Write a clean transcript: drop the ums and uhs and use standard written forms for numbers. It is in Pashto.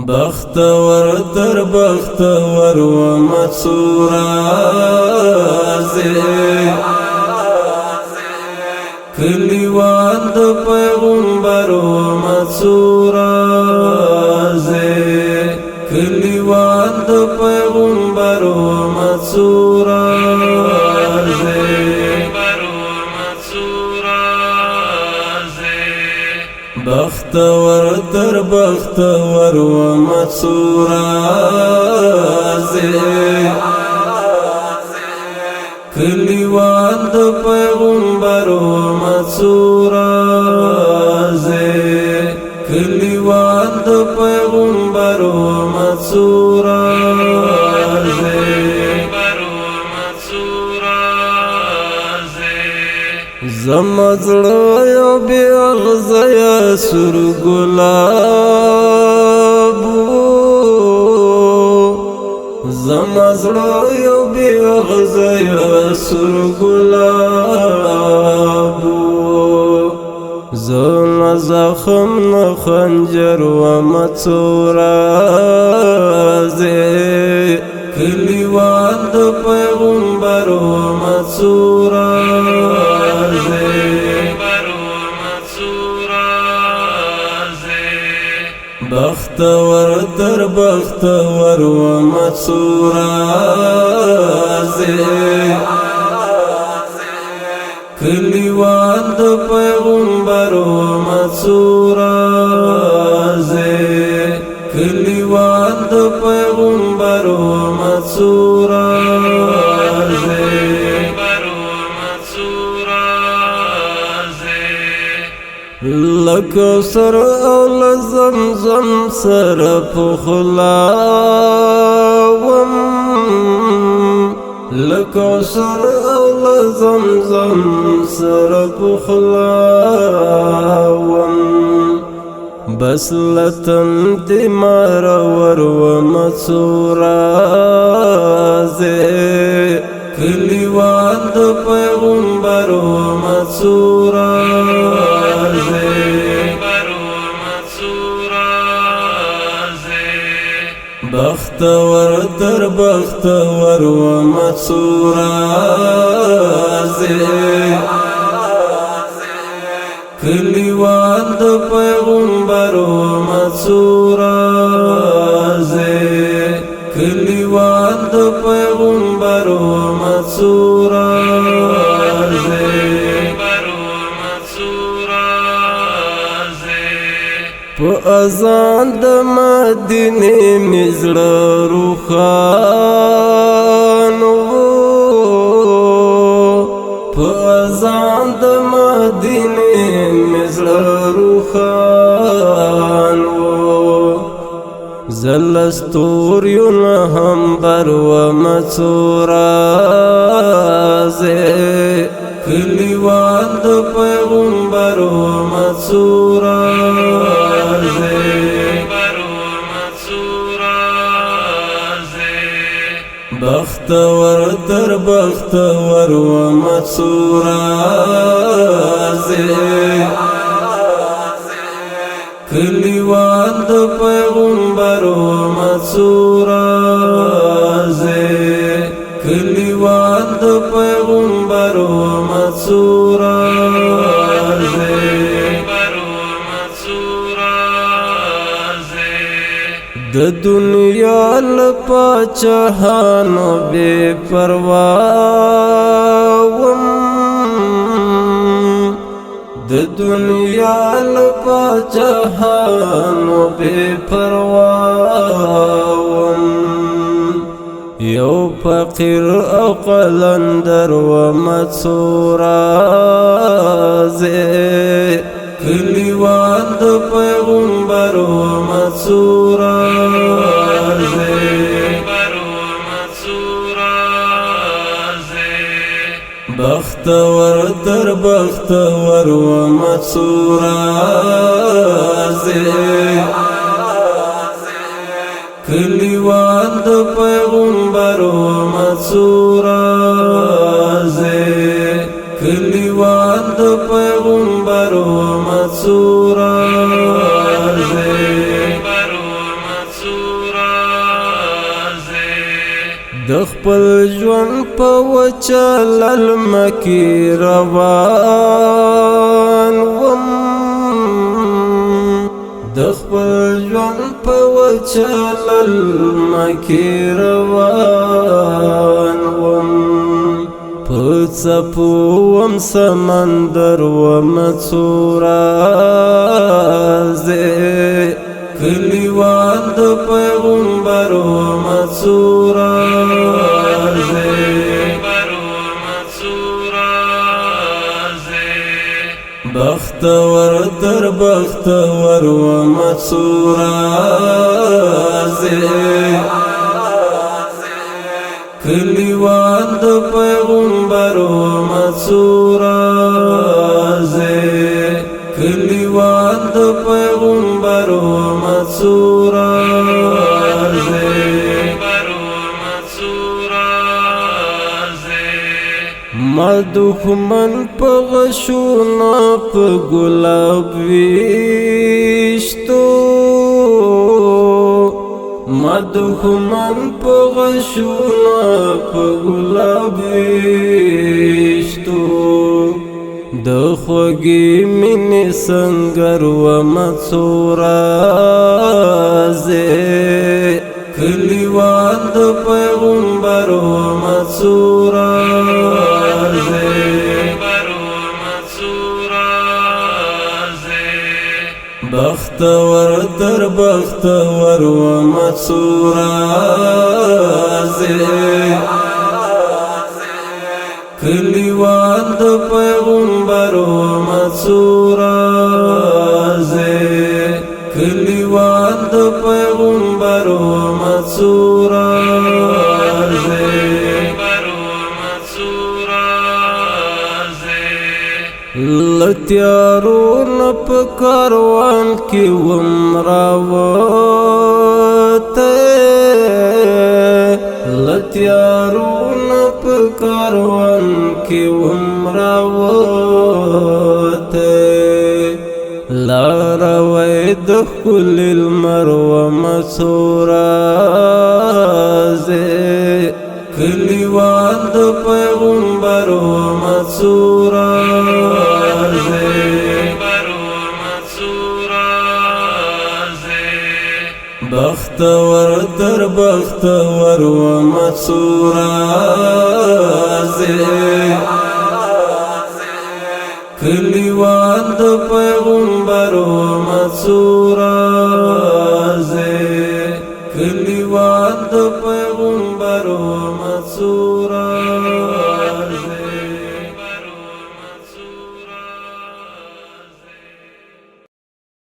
بختور در بختور و مسورازی کلیوان د پیغمبر و مسورازی کلیوان د پیغمبر و مسورازی بختور در بختور و مسورازی کلیوان د پیغمبر و مسورازی کلیوان د پیغمبر و مسورازی زمزړه یو بی اغزیا سور ګلابو زمزړه یو بی اغزیا سور ګلابو زونه زخم نه خنجر و مسورازی کلیوان د پیغمبر و مسورازی بختور در بختور و مسورازی کلیوان د پیغمبر و مسورازی کلیوان د پیغمبر و مسورازی لکوثر او لزمزم سر پخلاوم لکوثر او لزمزم سر پخلاوم بس لتن دمار ور و مسورازی کلیوان د پیغمبر و مسورازی بختور در بختور و مسورازی کلیوان د پیغمبر و مسورازی کلیوان د پیغمبر و مسورازی په اذان د مدینه مزړه روخانو په اذان د مدینه مزړه روخانو زلستوریون هم بر و مسورازی کلیوان د پیغمبر و مسورازی بختور در بختور و مسورازی کلیوان د پیغمبر و مسورازی کلیوان د پیغمبر و مسورازی د دنیا لپاچهانو بے پرواوم د دنیا لپاچهانو بے پرواوم یو فقیر او قلندر و مسورازی کلیوان د پیغمبر و مسورازی بختور در بختور و مسورازی کلیوان د پیغمبر و مسورازی کلیوان د پیغمبر و مسورازی مڅورا د خپل ژوند په وچل المکی روان وم د خپل ژوند په وچل المکی روان وم په څپو وم سمندر وم څورا کلیوان د پیغمبر وم څورا بختور در بختور وم څورا کلیوان د پیغمبر وم څورا کلیوان د پیغمبر وم څورا ما دښمن په غشونه په ګلاب ویشتو ما دښمن په غشونه په ګلاب ویشتو د خوږې مینې سنګر وم څورا کلیوان د پیغمبر وم څورا بختور در بختور وم څورا کلیوان د پیغمبر وم څورا کلیوان د پیغمبر وم څورا لتیارو نپ کاروان کی وم راوته لتیارو نپ کاروان کی وم راوته لاروی د ښکل لمر وم څورا کلیوان د پیغمبر وم څورا بختور در بختور وم څورا کلیوان د پیغمبر وم څورا کلیوان د